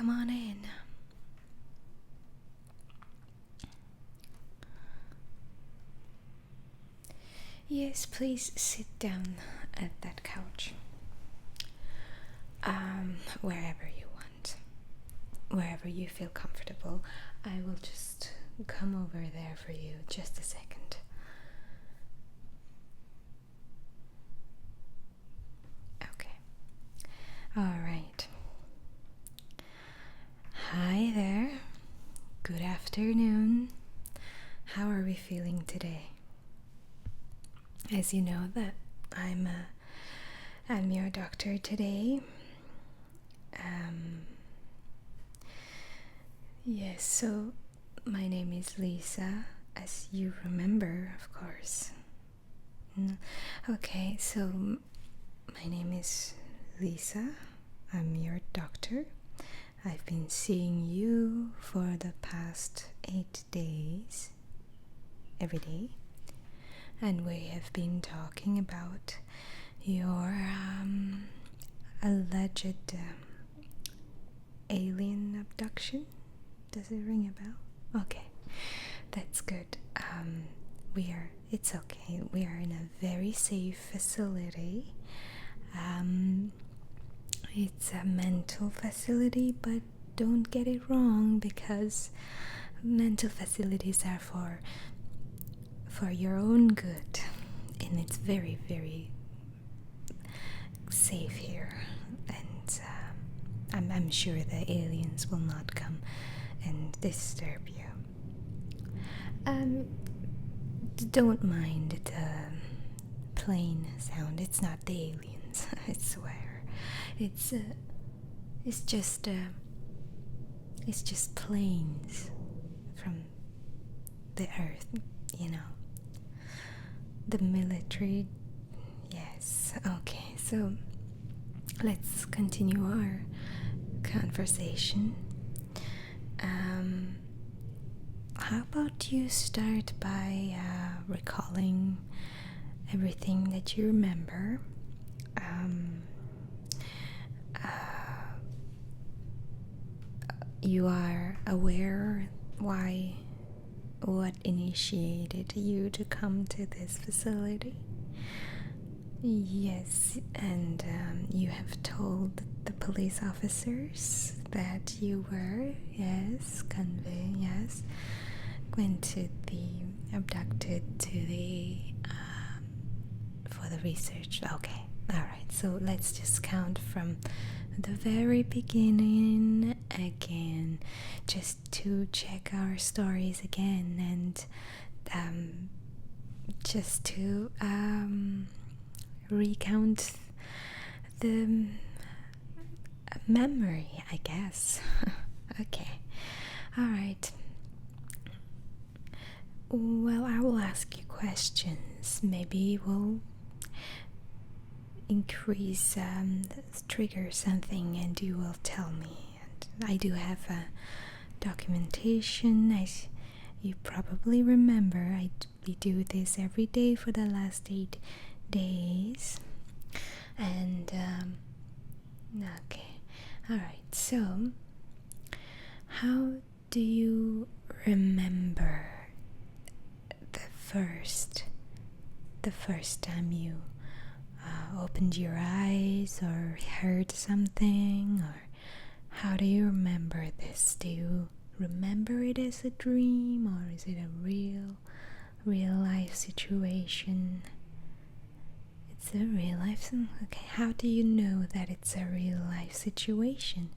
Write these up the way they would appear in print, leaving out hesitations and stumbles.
come on in. Yes, please sit down at that couch. Wherever you want, wherever you feel comfortable. I will just come over there for you. Just a second. Okay. All right. Hi there. Good afternoon. How are we feeling today? As you know that I'm your doctor today. Yes, so my name is Lisa, as you remember, of course. Okay, so my name is Lisa. I'm your doctor. I've been seeing you for the past 8 days, every day, and we have been talking about your alleged alien abduction. Does it ring a bell? Okay, that's good. It's okay. We are in a very safe facility. It's a mental facility, but don't get it wrong, because mental facilities are for your own good, and it's very, very safe here. And I'm sure the aliens will not come and disturb you. Don't mind the plane sound. It's not the aliens, I swear. It's just planes from the earth, you know. The military. Yes. Okay, so let's continue our conversation. How about you start by recalling everything that you remember? You are aware what initiated you to come to this facility? Yes, and you have told the police officers that you were, went to the abducted to the for the research. Okay, all right. So let's just count from the very beginning again, just to check our stories again, and just to recount the memory, I guess. Okay, all right. Well, I will ask you questions. Maybe we'll increase, trigger something, and you will tell me. And I do have a documentation. You probably remember we do this every day for the last 8 days. And okay, all right. So, how do you remember the first time you opened your eyes or heard something? Or how do you remember this? Do you remember it as a dream, or is it a real life situation? It's a real life. Okay, how do you know that it's a real life situation?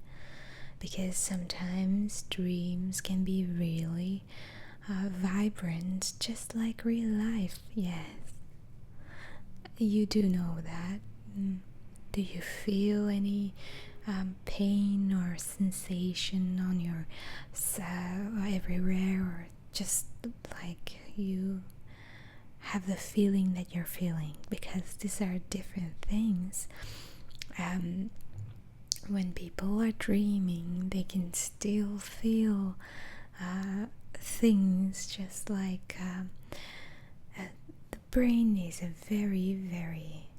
Because sometimes dreams can be really vibrant, just like real life. Yes, you do know that. Do you feel any pain or sensation on your everywhere, or just like you have the feeling that you're feeling? Because these are different things. When people are dreaming, they can still feel things, just like the brain is a very, very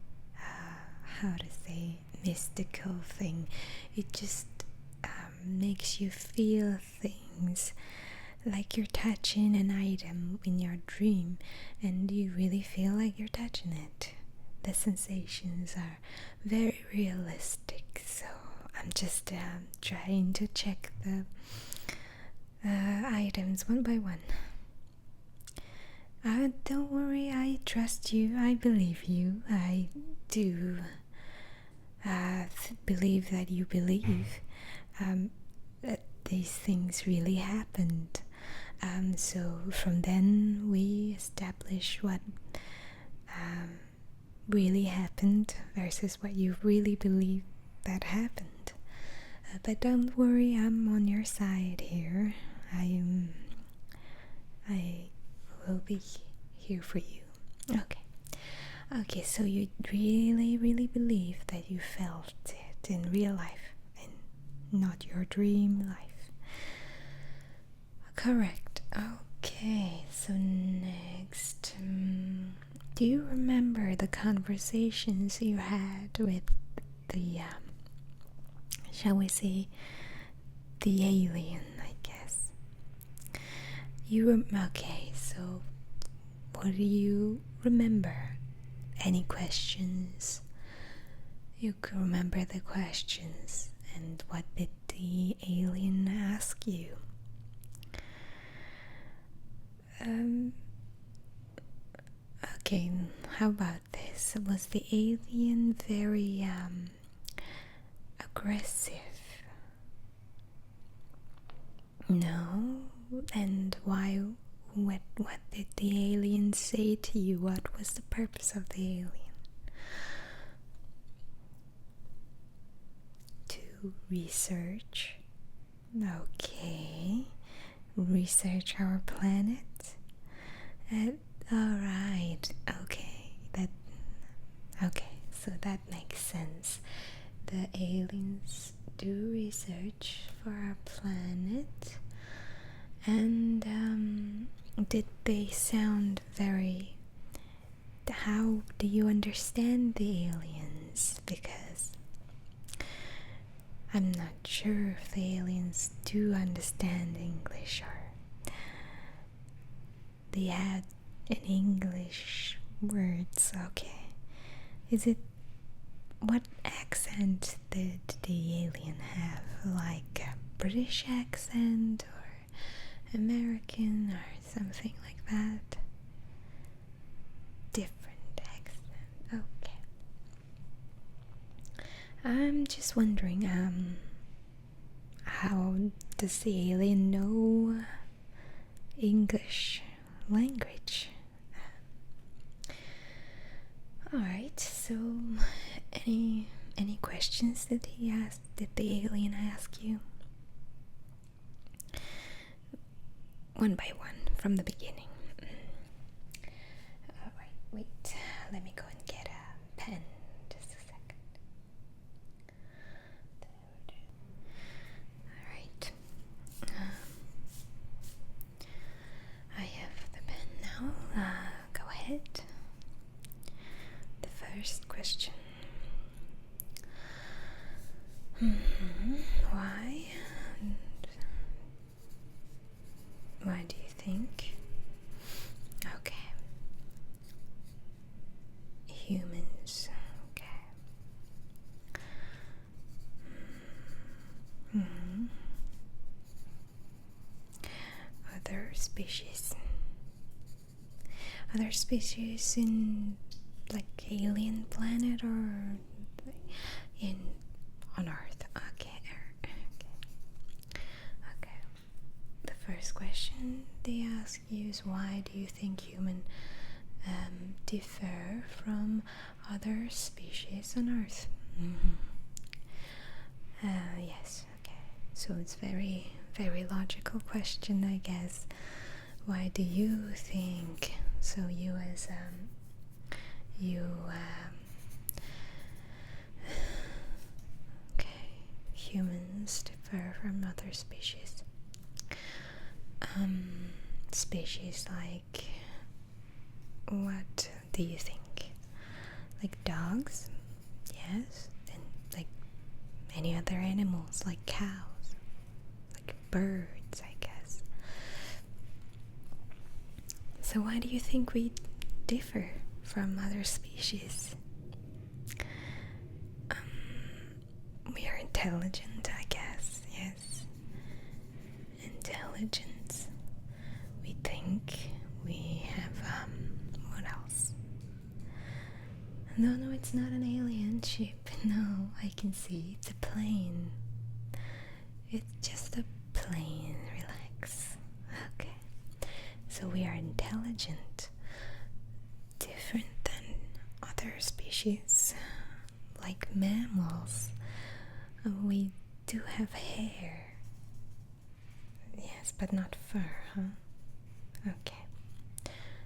how to say, mystical thing. It just makes you feel things, like you're touching an item in your dream and you really feel like you're touching it. The sensations are very realistic, so I'm just trying to check the items one by one. Don't worry, I trust you, I believe you, I do believe that you believe that these things really happened. So from then we establish what really happened versus what you really believe that happened. But don't worry, I'm on your side here. I will be here for you. Okay, so you really believe that you felt it in real life and not your dream life. Correct. Okay, so next, do you remember the conversations you had with the shall we say the alien, I guess? Okay, so what do you remember? Any questions? You can remember the questions, and what did the alien ask you? Okay, how about this? Was the alien very aggressive? No? And why? What did the alien say to you? What was the purpose of the alien? To research. Okay. Research our planet. Alright. Okay, so that makes sense. The aliens do research for our planet. And did they sound very... How do you understand the aliens? Because I'm not sure if the aliens do understand English, or they had an English words. Okay. What accent did the alien have? Like a British accent or American or something like that? Different accent. Okay. I'm just wondering, how does the alien know English language? Alright, so any questions did the alien ask you? One by one, from the beginning. Alright, wait, let me go and get a pen. Just a second. Alright. I have the pen now. Go ahead. The first question. Why? Why do you think? Okay. Humans. Okay. Other species. Other species in like alien planet or on Earth? Okay. The first question they ask you is, why do you think humans differ from other species on Earth? Yes. Okay. So it's very logical question, I guess. Why do you think? So you as humans differ from other species. Species like, what do you think? Like dogs? Yes. And like many other animals, like cows. birds, I guess. So why do you think we differ from other species? We are intelligent, I guess. Yes, intelligence. We think. We have what else? No, it's not an alien ship. No, I can see it's a plane. It's just a plane. Relax. Okay. So we are intelligent, different than other species, like mammals. We do have hair. Yes, but not fur, huh? Okay.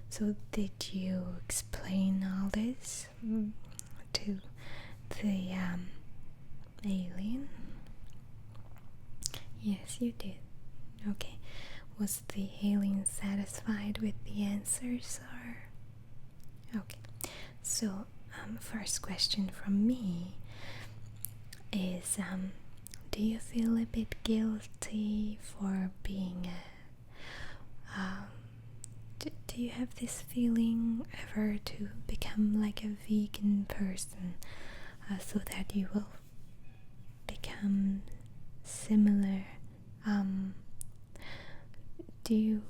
So did you explain all this to the alien? Yes, you did. Okay. Was the alien satisfied with the answers, or? Okay. So, first question from me is, do you feel a bit guilty for being do you have this feeling ever to become like a vegan person, so that you will become similar? Do you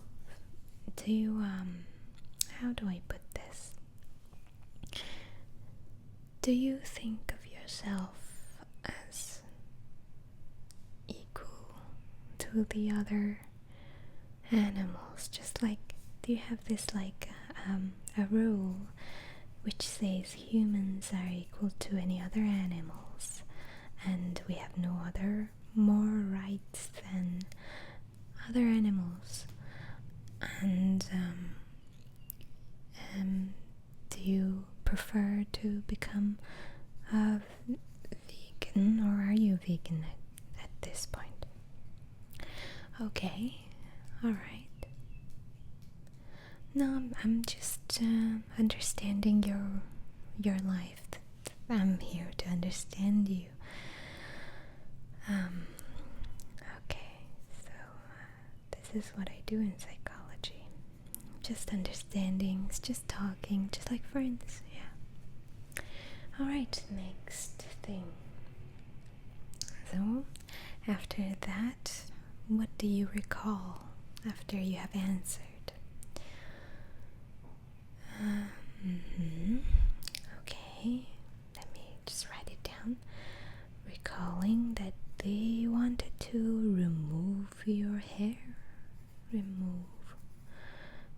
how do I put this? Do you think of yourself as equal to the other animals? Just like, do you have this like a rule which says humans are equal to any other animals and we have no other more rights than other animals? And do you prefer to become a vegan, or are you vegan at this point? Okay, alright. No, I'm just understanding your life. I'm here to understand you. Okay, so this is what I do in psychology. Just understanding, it's just talking, just like friends, yeah. Alright, next thing. So, after that, what do you recall after you have answered? Okay, let me just write it down. Recalling that they wanted to remove your hair. Remove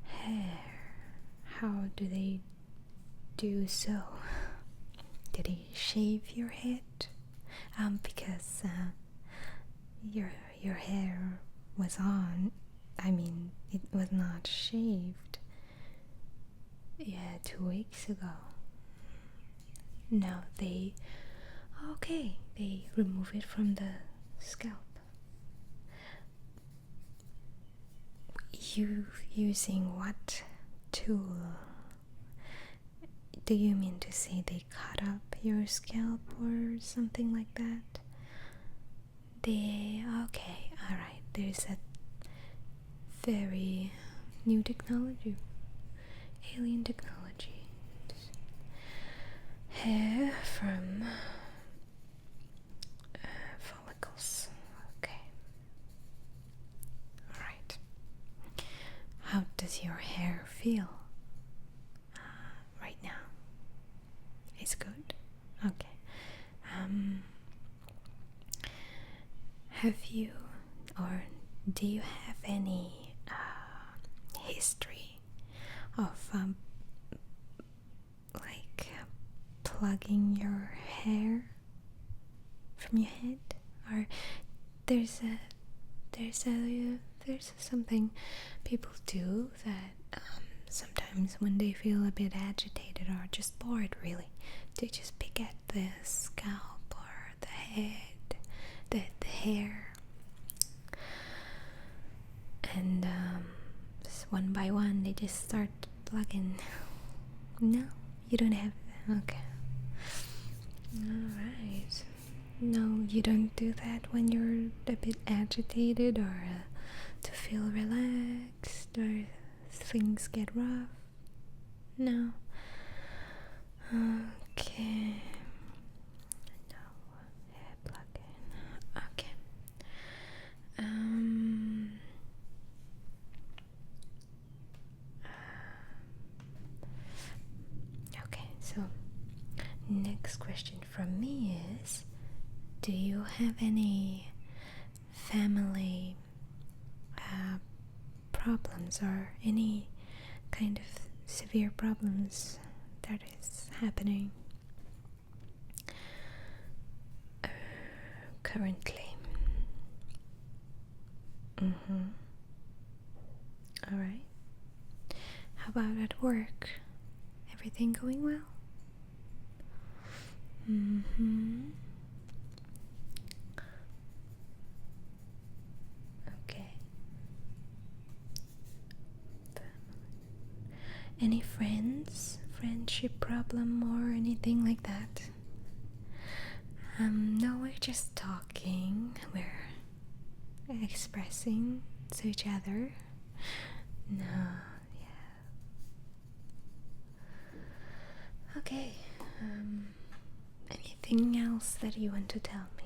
hair. How do they do so? Did he shave your head? Because your hair was on. I mean, it was not shaved. Yeah, 2 weeks ago. No, they remove it from the scalp. You using what tool? Do you mean to say they cut up your scalp or something like that? Okay, alright, there's a very new technology, alien technology. Hair from follicles. Okay. Alright. How does your hair feel right now? It's good? Okay. Have you, or do you have any history of like plugging your hair from your head? Or there's something people do that sometimes when they feel a bit agitated or just bored, really, they just pick at the scalp or the head, the hair, and just one by one they just start plugging. No, you don't have that. Okay. Alright. No, you don't do that when you're a bit agitated or to feel relaxed or things get rough? No. Okay. No. Hair plugging. Okay. Okay, so next question from me is, do you have any family problems or any kind of severe problems that is happening currently? All right. How about at work? Everything going well? Okay. Any friendship problem or anything like that? No, we're just talking. We're expressing to each other. No, yeah. Okay. Anything else that you want to tell me?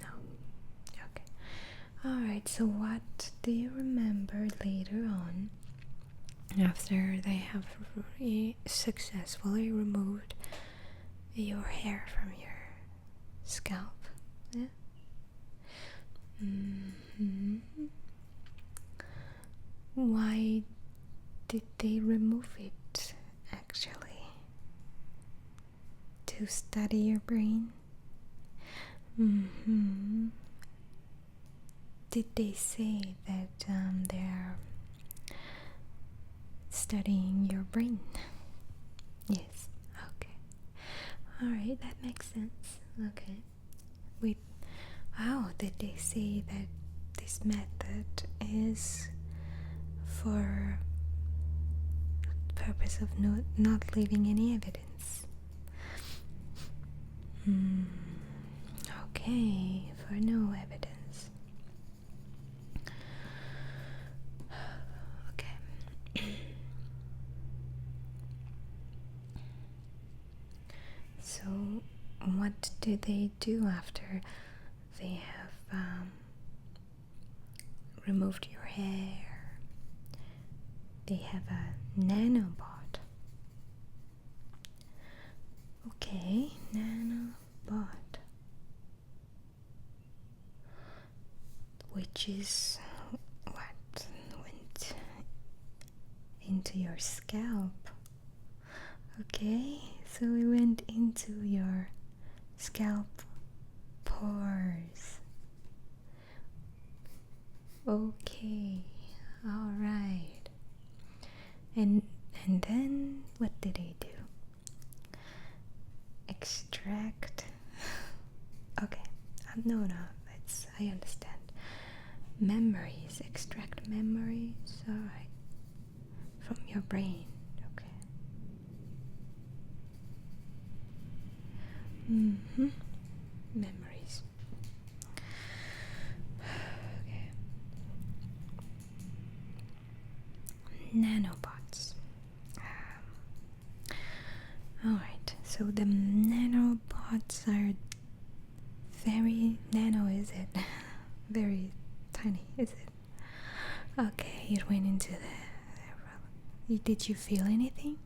No. Okay. Alright, so what do you remember later on after they have successfully removed your hair from your scalp? Yeah. Why did they remove it actually? To study your brain? Did they say that they're studying your brain? Yes. Okay. Alright, that makes sense. Okay. Wait. How did they say that this method is for the purpose of not leaving any evidence? Okay, for no evidence. Okay. So, what do they do after they have removed your hair? They have a nanobot. Okay, nanobot. Which is what went into your scalp. Okay, so it went into your scalp pores. Okay, all right. And then what did they do? Extract. Okay, no, I understand. Memories, extract memories. All right, from your brain. Okay. Memories. Okay. Nanobots. Alright, so the nanobots are very nano, is it? Very tiny, is it? Okay, it went into the. Did you feel anything?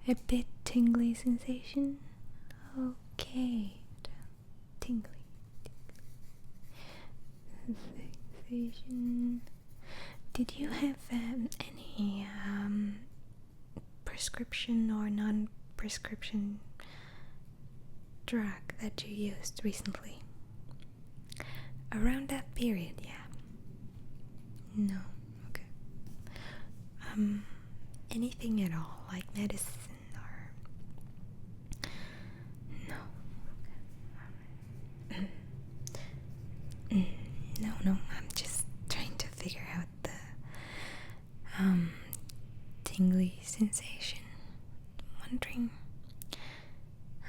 A bit tingly sensation? Okay. Tingly. Sensation. Did you have any prescription or non-prescription drug that you used recently? Around that period, yeah. No, okay. Anything at all, like medicine or no? Okay. No, I'm just trying to figure out the tingly sensation.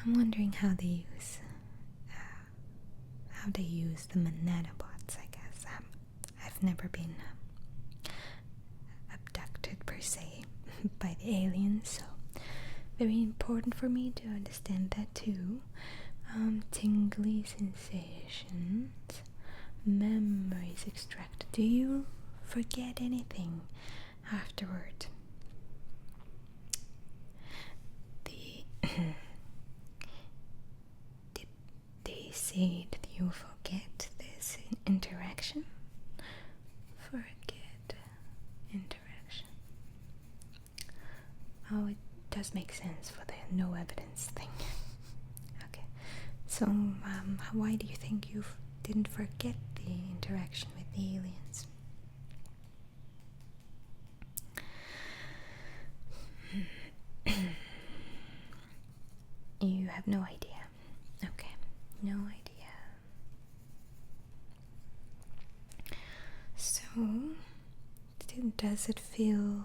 I'm wondering how they use the nanobots, I guess. I've never been abducted per se by the aliens, so very important for me to understand that too. Tingly sensations, memories extracted. Do you forget anything afterward? Did they say that you forget this interaction? Forget interaction. Oh, it does make sense for the no evidence thing. Okay, so why do you think you didn't forget the interaction with the aliens? You have no idea. Okay, no idea. So, does it feel...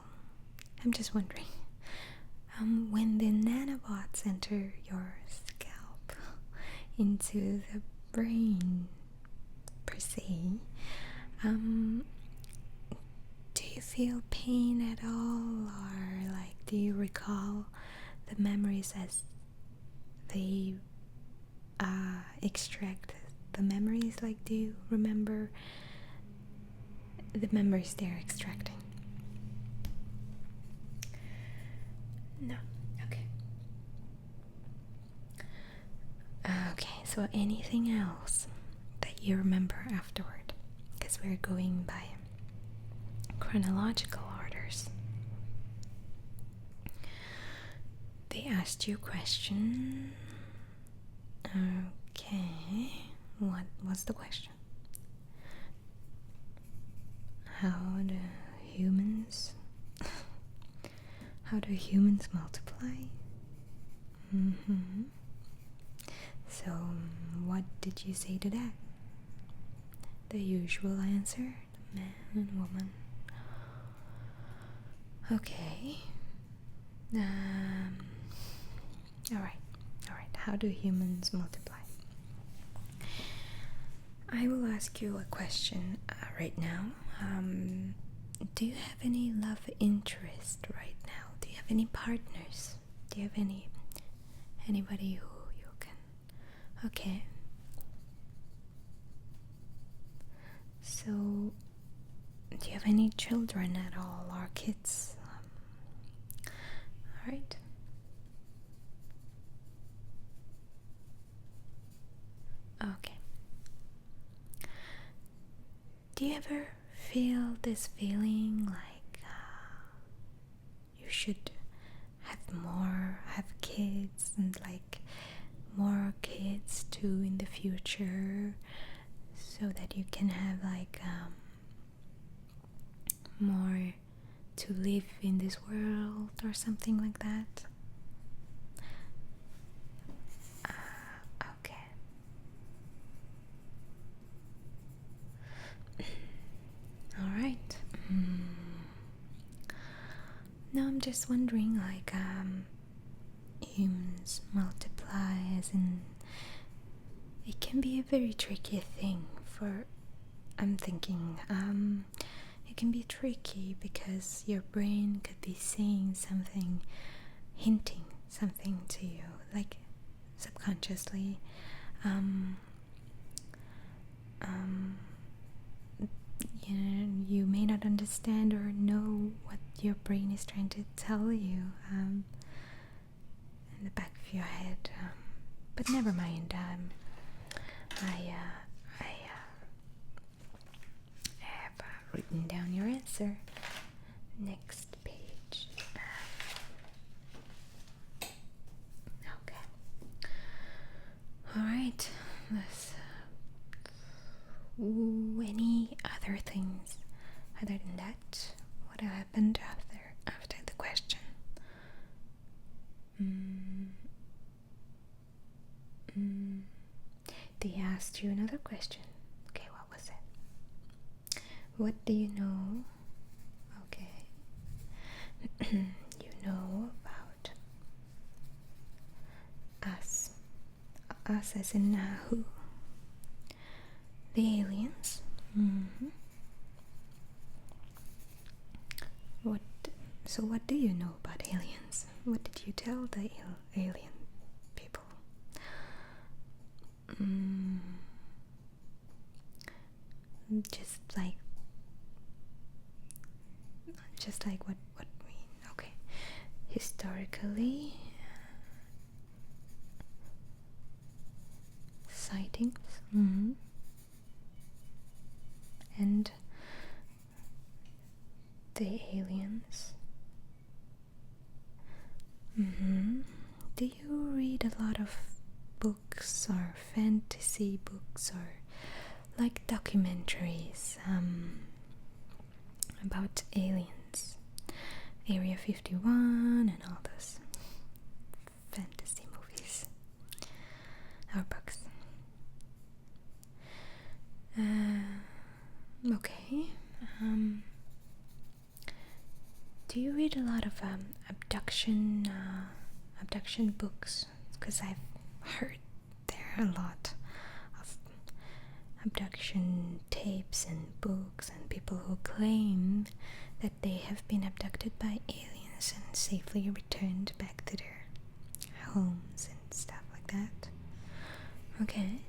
I'm just wondering, when the nanobots enter your scalp into the brain per se, do you feel pain at all, or like do you recall the memories as they extract the memories? Like, do you remember the memories they're extracting? No. Okay. Okay, so anything else that you remember afterward? Because we're going by chronological orders. They asked you a question. Okay. What was the question? How do humans multiply? So what did you say to that? The usual answer, man and woman. Okay. Alright. How do humans multiply? I will ask you a question right now. Do you have any love interest right now? Do you have any partners? Do you have anybody who you can... Okay. So, do you have any children at all, or kids? Alright. Okay. Do you ever feel this feeling like you should have kids, and like more kids too in the future, so that you can have like more to live in this world or something like that? Okay. Alright. Now I'm just wondering, like, humans multiply, as in, it can be a very tricky thing for... I'm thinking, it can be tricky because your brain could be saying something, hinting something to you, like subconsciously. You may not understand or know what your brain is trying to tell you in the back of your head, but never mind. I have written down your answer. Next page. Okay. Alright, let's... any other things other than that? What happened after the question? They asked you another question. Okay, what was it? What do you know? Okay. You know about us Us as in who? The aliens. What? So what do you know about aliens? What did you tell the alien people? Just like what we okay. Historically, sightings. And the aliens. Do you read a lot of books or fantasy books or like documentaries about aliens? Area 51 and all those fantasy movies or books. Okay. Do you read a lot of abduction books? Because I've heard there are a lot of abduction tapes and books and people who claim that they have been abducted by aliens and safely returned back to their homes and stuff like that. Okay.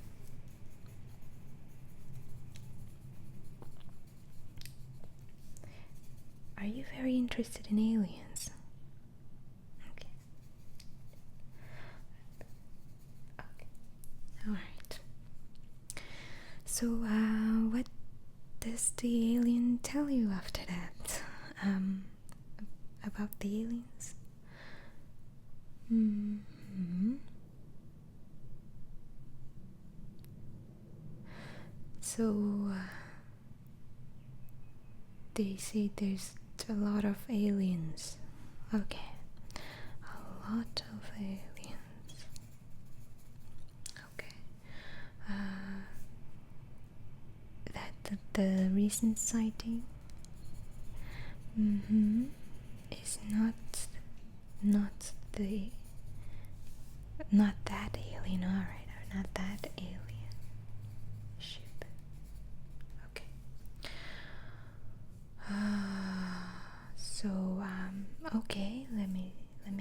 Are you very interested in aliens? Okay. Alright. So, what does the alien tell you after that? About the aliens? So, they say there's a lot of aliens. Okay. A lot of aliens. Okay. That the recent sighting is not that alien, alright, or not that alien ship. Okay. Okay, let me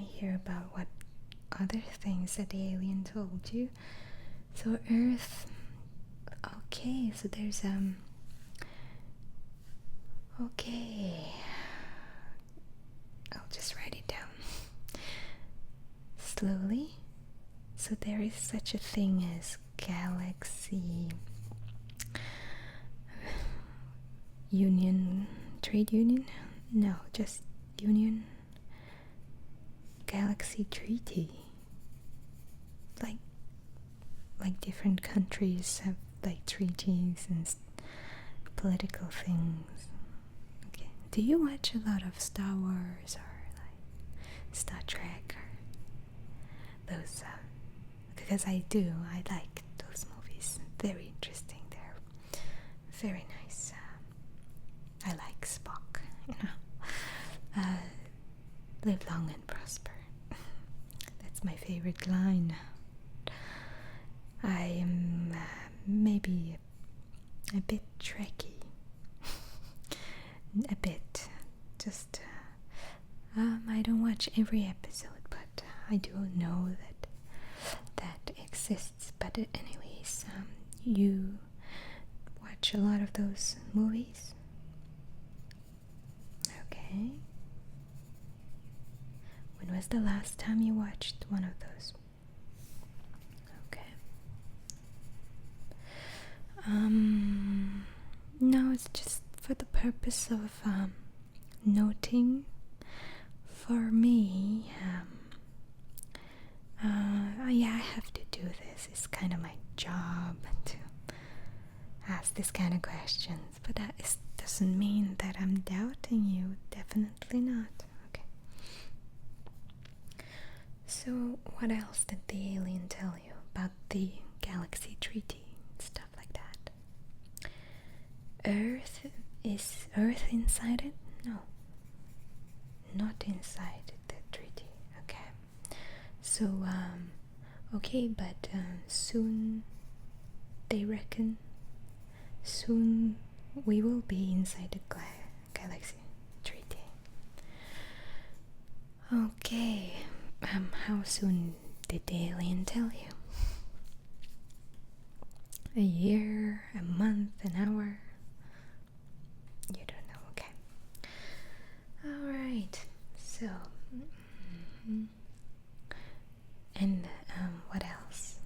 hear about what other things that the alien told you. So Earth, okay, so there's okay, I'll just write it down slowly. So there is such a thing as galaxy union, trade union? No, just union. Galaxy treaty. Like different countries have like treaties and political things. Okay. Do you watch a lot of Star Wars or like Star Trek or those? Because I do. I like those movies. Very interesting. They're very nice. I like Spock. Live long and prosper. That's my favorite line. I am maybe a bit Trekky. A bit. Just, I don't watch every episode, but I do know that exists. But anyways, you watch a lot of those movies? Okay. When was the last time you watched one of those? Okay. No, it's just for the purpose of noting. For me, yeah, I have to do this. It's kind of my job to ask this kind of questions, but that doesn't mean that I'm doubting you. Definitely not. Okay. So, what else did the alien tell you about the galaxy treaty and stuff like that? Is Earth inside it? No. Not inside the treaty. Okay. So, Okay, but soon, they reckon, soon we will be inside the galaxy treaty. Okay, how soon did the alien tell you? A year, a month, an hour? You don't know, okay. Alright, so. And what else?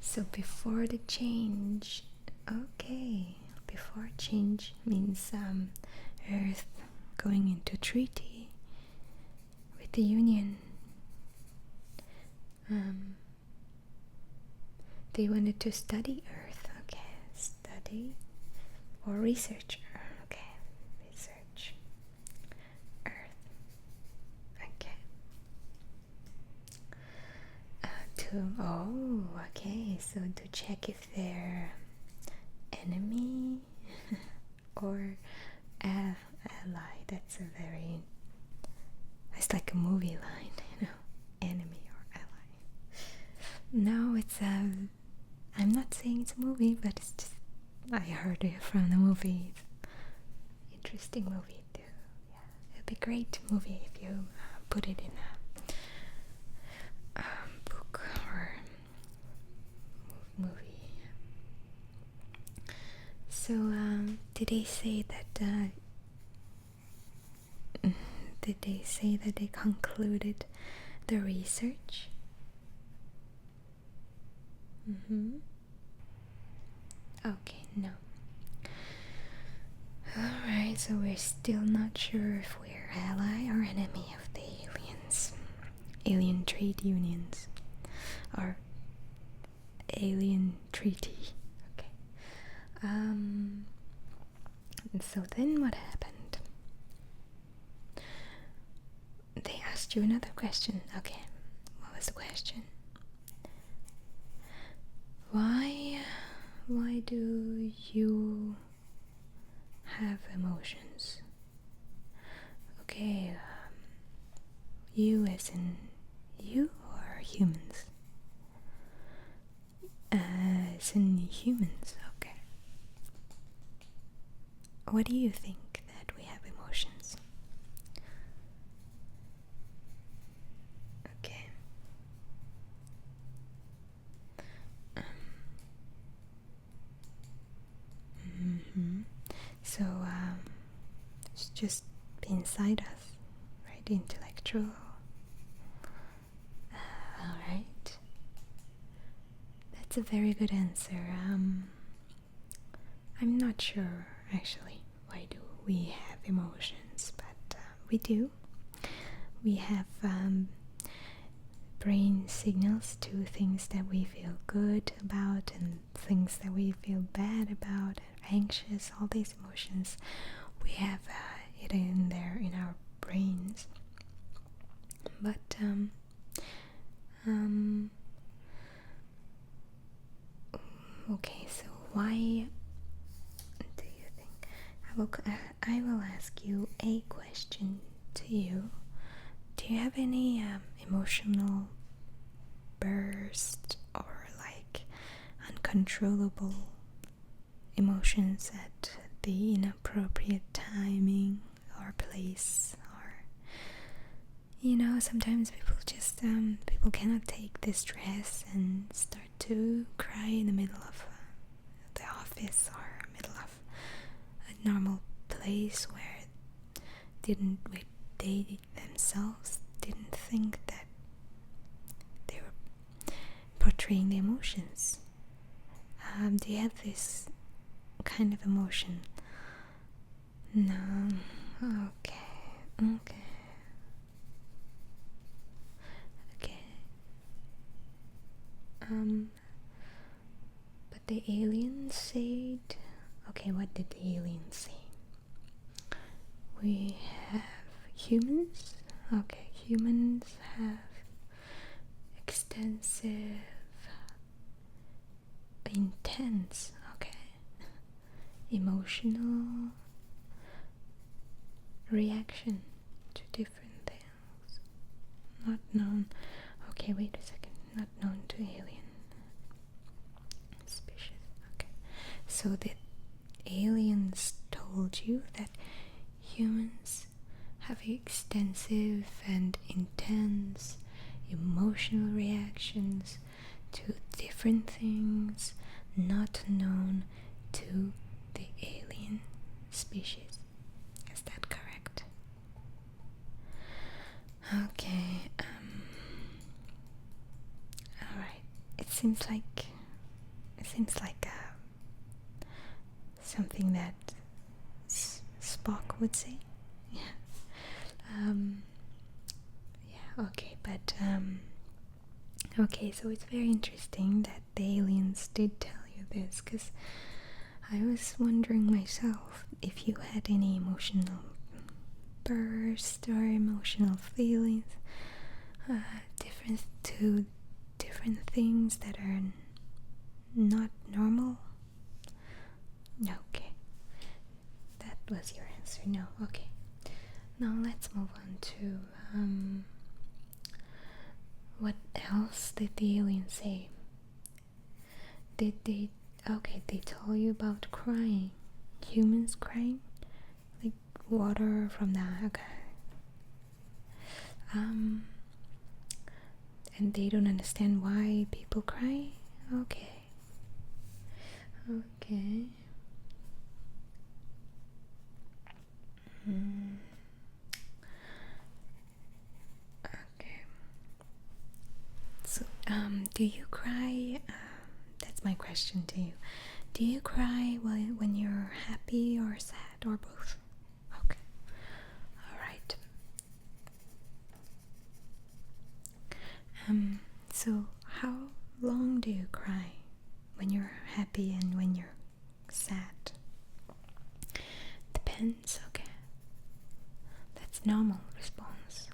So before the change, okay, before change means Earth going into treaty with the Union. They wanted to study Earth, okay, study or research, okay, research Earth, okay. Okay, so to check if they're enemy or ally. That's it's like a movie line, enemy or ally. No, it's I'm not saying it's a movie, but it's just I heard it from the movie. Interesting movie too. Yeah, it'd be a great movie if you put it in a book or movie. So did they say that? Did they say that they concluded the research? Okay, no. Alright, so we're still not sure if we're ally or enemy of the aliens. Alien trade unions. Or alien treaty. Okay. And so then what happened? They asked you another question. Okay. What was the question? Why do you have emotions? Okay, you as in you or humans? As in humans, okay. What do you think that we have emotions? Okay. So it's just inside us, right? Intellectual. Alright. That's a very good answer. I'm not sure actually why do we have emotions, but we do. We have brain signals to things that we feel good about and things that we feel bad about, anxious, all these emotions. We have it in there in our brains. But okay, so why do you think I will ask you a question to you. Do you have any emotional burst or like uncontrollable emotions at the inappropriate timing or place? Or sometimes people just people cannot take the stress and start to cry in the middle of the office or middle of a normal place where they themselves didn't think that they were portraying the emotions. Do you have this kind of emotion? No. Okay. But the aliens said, okay, what did the aliens say? We have humans. Okay, humans have extensive, intense, emotional reaction to different things. Not known. Okay, Okay, wait a second. Not known to alien species. Okay. So the aliens told you that humans have extensive and intense emotional reactions to different things not known to the alien species. Is that correct? Okay. All right. It seems like something that Spock would say. Yeah. Yeah. Okay. But okay. So it's very interesting that the aliens did tell you this, because I was wondering myself if you had any emotional burst or emotional feelings different to different things that are not normal. Okay, that was your answer. No. Okay, now let's move on to what else did the aliens say? Did they they told you about crying, humans crying, like water from the and they don't understand why people cry. Okay. Okay. So do you cry? That's my question to you. Do you cry when you're happy or sad or both? Okay. All right. So how long do you cry when you're happy and when you're sad? Depends. Okay. That's normal response.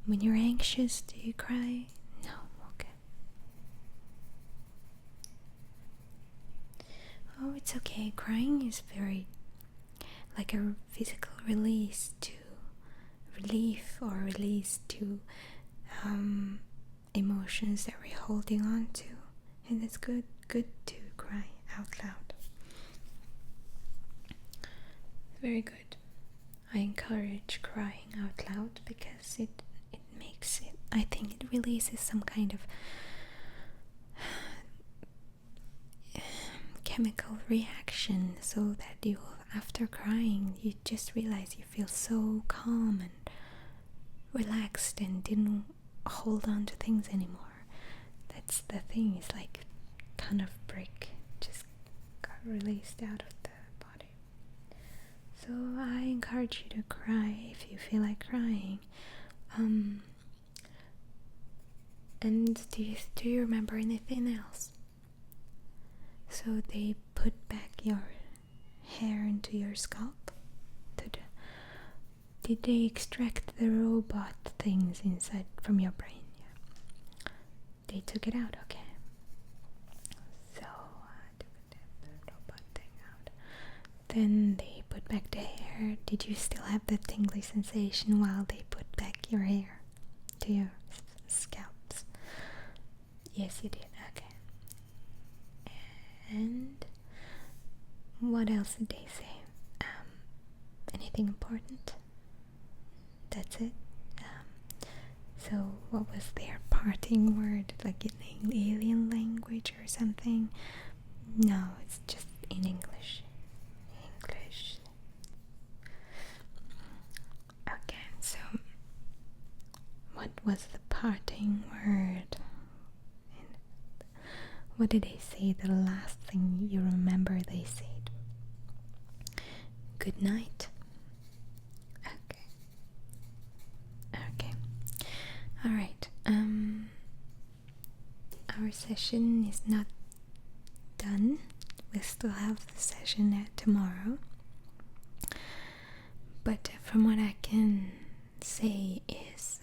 When you're anxious, do you cry? No. Okay. Oh, it's okay. Crying is very like a physical release to relief or release to emotions that we're holding on to, and it's good to cry out loud. Very good. I encourage crying out loud because it makes it, I think it releases some kind of chemical reaction, so that you, after crying, you just realize you feel so calm and relaxed and didn't hold on to things anymore. That's the thing, it's like ton of brick just got released out of the body. So I encourage you to cry if you feel like crying. And do you remember anything else? So they put back your hair into your scalp? Did they extract the robot things inside from your brain? Yeah. They took it out, okay. So I took the robot thing out. Then they put back the hair. Did you still have the tingly sensation while they put back your hair to your scalps? Yes, you did, okay. And what else did they say? Anything important? That's it. So what was their parting word, like in alien language or something? No, it's just in English. Okay, so what was the parting word? What did they say, the last thing you remember they said? Good night. Okay. Alright. Our session is not done. We still have the session tomorrow. But from what I can say is,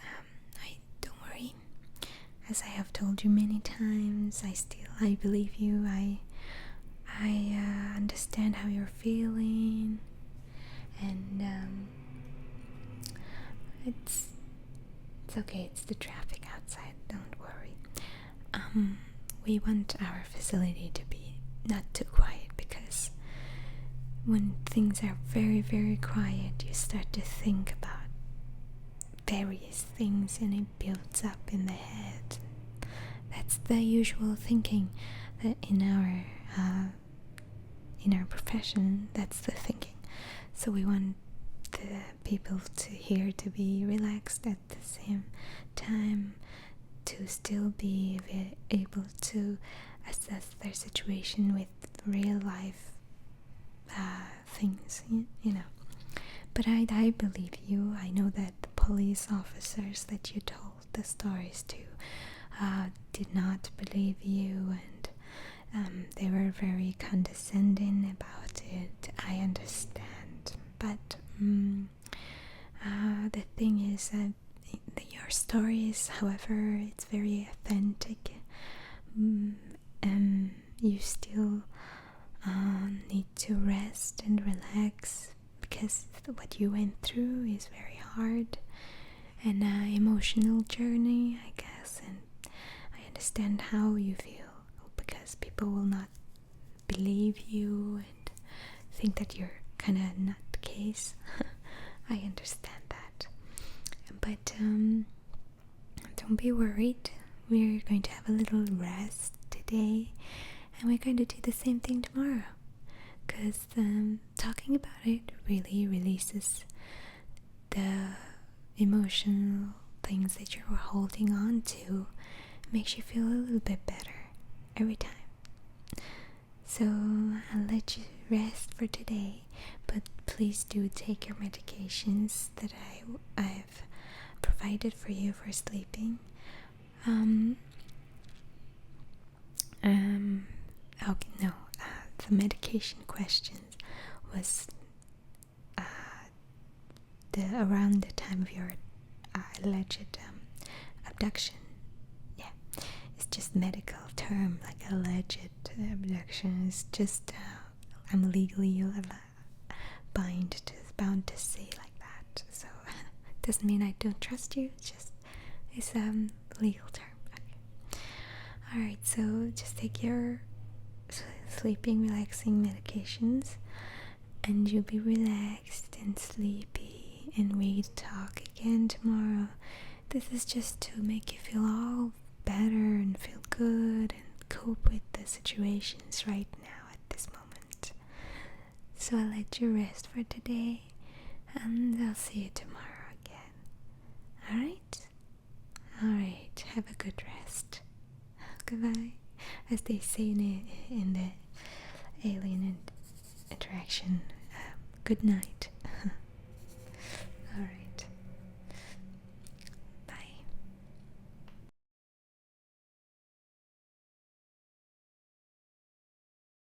don't worry. As I have told you many times, I believe you. I understand how you're feeling, and It's okay. It's the traffic outside. Don't worry. We want our facility to be not too quiet, because when things are very, very quiet, you start to think about various things and it builds up in the head. That's the usual thinking that in our profession. That's the thinking. So we want the people to here to be relaxed at the same time, to still be able to assess their situation with real life things, you know. But I believe you. I know that the police officers that you told the stories to did not believe you, and they were very condescending about it. I understand, but the thing is that your story is, however, it's very authentic. You still need to rest and relax, because what you went through is very hard and emotional journey, I guess, and I understand how you feel, because people will not believe you and think that you're kind of not the case. I understand that, but don't be worried. We're going to have a little rest today, and we're going to do the same thing tomorrow, because talking about it really releases the emotional things that you're holding on to. It makes you feel a little bit better every time. So I'll let you rest for today, but please do take your medications that I've provided for you for sleeping. Okay, no, the medication questions was around the time of your alleged abduction. Yeah, it's just medical term, like alleged abduction. Is just I'm legally bound to say like that. So it doesn't mean I don't trust you. It's legal term. Okay. All right. So just take your sleeping, relaxing medications, and you'll be relaxed and sleepy, and we talk again tomorrow. This is just to make you feel all better and feel good and cope with the situations right now at this moment. So I'll let you rest for today, and I'll see you tomorrow again. Alright? Alright, have a good rest. Goodbye. As they say in the alien interaction, good night.